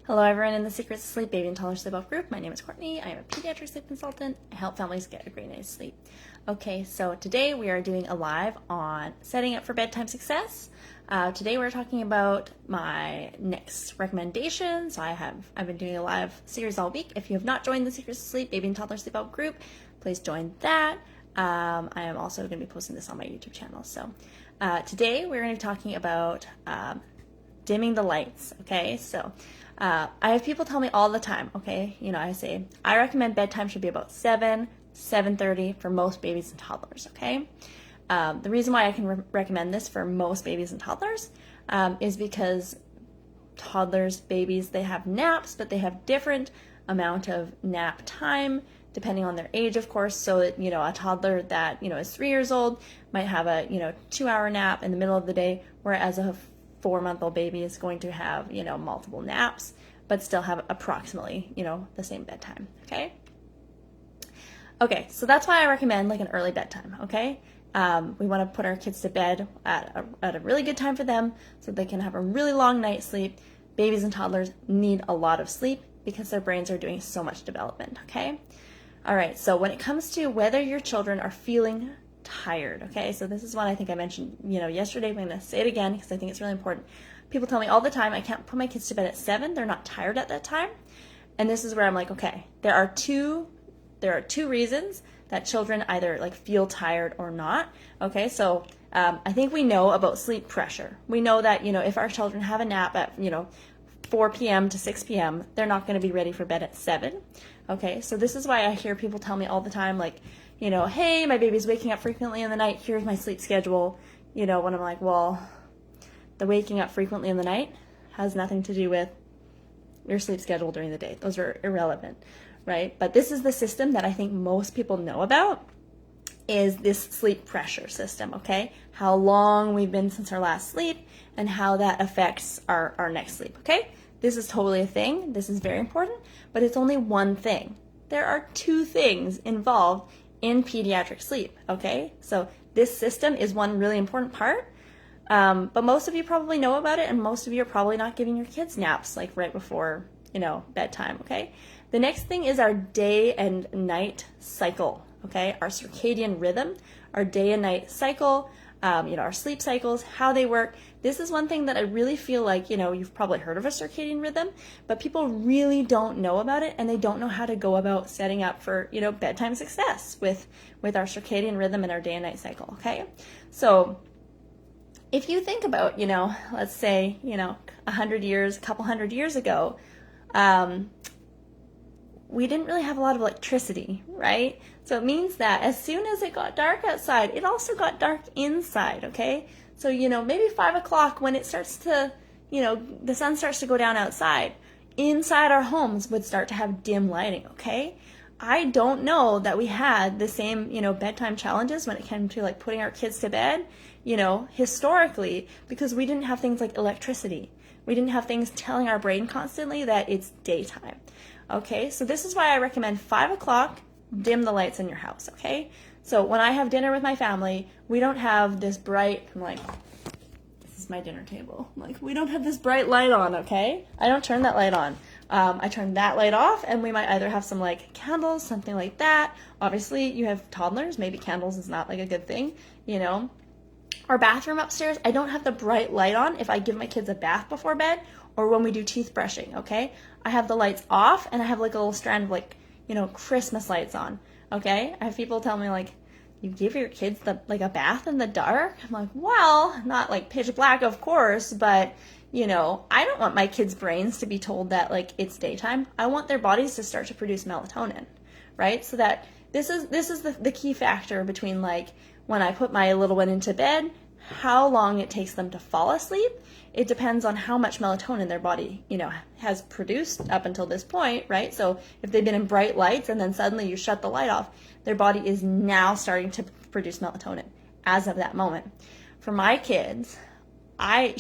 Hello everyone in the Secrets of Sleep Baby and Toddler Sleep Off group. My name is Courtney. I am a pediatric sleep consultant. I help families get a great night's sleep. Okay, so today we are doing a live on setting up for bedtime success. Today we're talking about my next recommendation. So I've been doing a live series all week. If you have not joined the Secrets of Sleep Baby and Toddler Sleep Off group, please join that. I am also going to be posting this on my YouTube channel. So today we're going to be talking about dimming the lights. Okay, so I have people tell me all the time, okay, I say, I recommend bedtime should be about 7:30 for most babies and toddlers, okay? The reason why I can recommend this for most babies and toddlers is because toddlers, babies, they have naps, but they have different amount of nap time depending on their age, of course. So that, a toddler that, is 3 years old might have a, 2-hour nap in the middle of the day, whereas a 4-month-old baby is going to have, multiple naps, but still have approximately, the same bedtime, okay? Okay, so that's why I recommend like an early bedtime, okay? We want to put our kids to bed at a really good time for them so they can have a really long night's sleep. Babies and toddlers need a lot of sleep because their brains are doing so much development, okay? All right, so when it comes to whether your children are feeling tired, okay, so this is one I think I mentioned yesterday, but I'm going to say it again because I think it's really important. People tell me all the time I can't put my kids to bed at 7, they're not tired at that time. And this is where I'm like, okay, there are two reasons that children either like feel tired or not. Okay, so I think we know about sleep pressure. We know that if our children have a nap at 4 p.m. to 6 p.m., they're not going to be ready for bed at 7. Okay, so this is why I hear people tell me all the time, like, hey, my baby's waking up frequently in the night, here's my sleep schedule, when I'm like, well, the waking up frequently in the night has nothing to do with your sleep schedule during the day. Those are irrelevant, right? But this is the system that I think most people know about, is this sleep pressure system, okay? How long we've been since our last sleep and how that affects our next sleep, okay? This is totally a thing. This is very important, but it's only one thing. There are two things involved in pediatric sleep, okay? So this system is one really important part, but most of you probably know about it, and most of you are probably not giving your kids naps like right before, bedtime, okay? The next thing is our day and night cycle, okay? Our circadian rhythm, our day and night cycle, our sleep cycles, how they work. This is one thing that I really feel like, you've probably heard of a circadian rhythm, but people really don't know about it, and they don't know how to go about setting up for, bedtime success with our circadian rhythm and our day and night cycle, okay? So if you think about, let's say, 100 years, a couple hundred years ago, we didn't really have a lot of electricity, right? So it means that as soon as it got dark outside, it also got dark inside, okay? So, maybe 5 o'clock when it starts to, the sun starts to go down outside, inside our homes would start to have dim lighting, okay? I don't know that we had the same, bedtime challenges when it came to putting our kids to bed, historically, because we didn't have things like electricity. We didn't have things telling our brain constantly that it's daytime. Okay, so this is why I recommend 5 o'clock, dim the lights in your house, okay? So when I have dinner with my family, we don't have this bright, this is my dinner table. We don't have this bright light on, okay? I don't turn that light on. I turn that light off, and we might either have some candles, something like that. Obviously, you have toddlers, maybe candles is not a good thing, Our bathroom upstairs, I don't have the bright light on if I give my kids a bath before bed or when we do teeth brushing, okay? I have the lights off, and I have a little strand of Christmas lights on, okay? I have people tell me you give your kids a bath in the dark? I'm like, well, not pitch black, of course, but I don't want my kids' brains to be told that it's daytime. I want their bodies to start to produce melatonin, right? So that this is the key factor between when I put my little one into bed, how long it takes them to fall asleep. It depends on how much melatonin their body, has produced up until this point, right? So if they've been in bright lights and then suddenly you shut the light off, their body is now starting to produce melatonin as of that moment. For my kids, I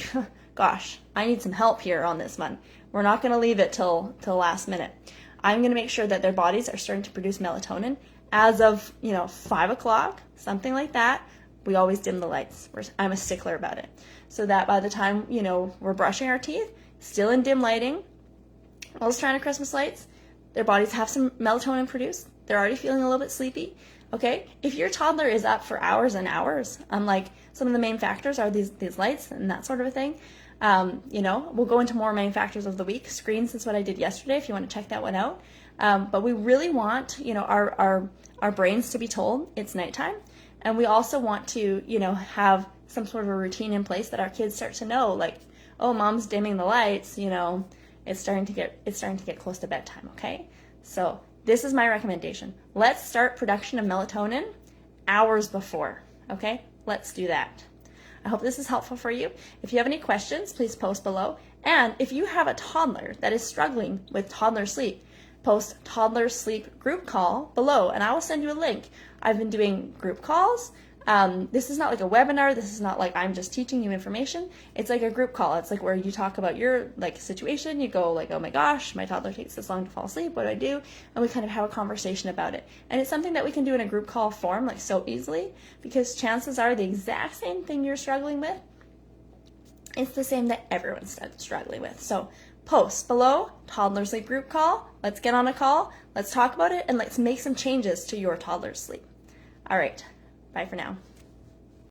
need some help here on this one. We're not going to leave it till last minute. I'm going to make sure that their bodies are starting to produce melatonin as of, 5 o'clock, something like that. We always dim the lights. I'm a stickler about it. So that by the time, we're brushing our teeth, still in dim lighting, all those trying to Christmas lights, their bodies have some melatonin produced. They're already feeling a little bit sleepy. Okay, if your toddler is up for hours and hours, like some of the main factors are these lights and that sort of a thing. We'll go into more main factors of the week. Screens is what I did yesterday if you want to check that one out. But we really want, our brains to be told it's nighttime. And we also want to, have some sort of a routine in place that our kids start to know, like, oh, mom's dimming the lights, it's starting to get close to bedtime, okay? So this is my recommendation. Let's start production of melatonin hours before, okay? Let's do that. I hope this is helpful for you. If you have any questions, please post below. And if you have a toddler that is struggling with toddler sleep, post toddler sleep group call below and I will send you a link. I've been doing group calls. This is not like a webinar. This is not like I'm just teaching you information. It's like a group call. It's like where you talk about your situation. You go like, oh my gosh, my toddler takes this long to fall asleep. What do I do? And we kind of have a conversation about it. And it's something that we can do in a group call form so easily, because chances are the exact same thing you're struggling with, it's the same that everyone's struggling with. So post below, toddler sleep group call. Let's get on a call. Let's talk about it and let's make some changes to your toddler's sleep. All right. Bye for now.